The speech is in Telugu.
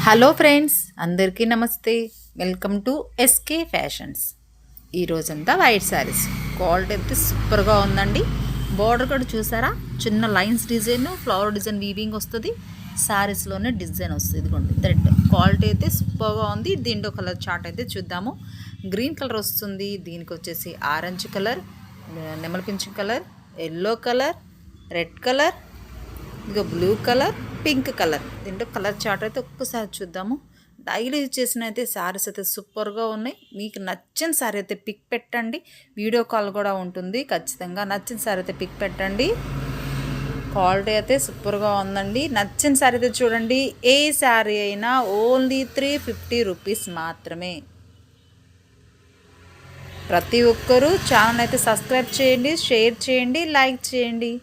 హలో ఫ్రెండ్స్, అందరికీ నమస్తే. Welcome to SK fashions. ఈరోజంతా వైట్ శారీస్ క్వాలిటీ అయితే సూపర్గా ఉందండి. బార్డర్ కూడా చూసారా, చిన్న lines design, flower design weaving వస్తుంది. శారీస్లోనే డిజైన్ వస్తుంది. ఇదిగోండి థ్రెడ్ క్వాలిటీ అయితే సూపర్గా ఉంది. దీంట్లో కలర్ చార్ట్ అయితే చూద్దాము. గ్రీన్ కలర్ వస్తుంది, దీనికి వచ్చేసి ఆరెంజ్ కలర్, నెమలి pension colour, yellow colour, red colour, ఇక బ్లూ కలర్, పింక్ కలర్. దీంట్లో కలర్ చార్ట్ అయితే ఒక్కసారి చూద్దాము. డైలీ యూజ్ చేసిన అయితే శారీస్ అయితే సూపర్గా ఉన్నాయి. మీకు నచ్చిన శారీ అయితే పిక్ పెట్టండి. వీడియో కాల్ కూడా ఉంటుంది. ఖచ్చితంగా నచ్చిన శారీ అయితే పిక్ పెట్టండి. క్వాలిటీ అయితే సూపర్గా ఉందండి. నచ్చిన శారీ అయితే చూడండి. ఏ శారీ అయినా ఓన్లీ 350 రూపీస్ మాత్రమే. ప్రతి ఒక్కరూ ఛానల్ అయితే సబ్స్క్రైబ్ చేయండి, షేర్ చేయండి, లైక్ చేయండి.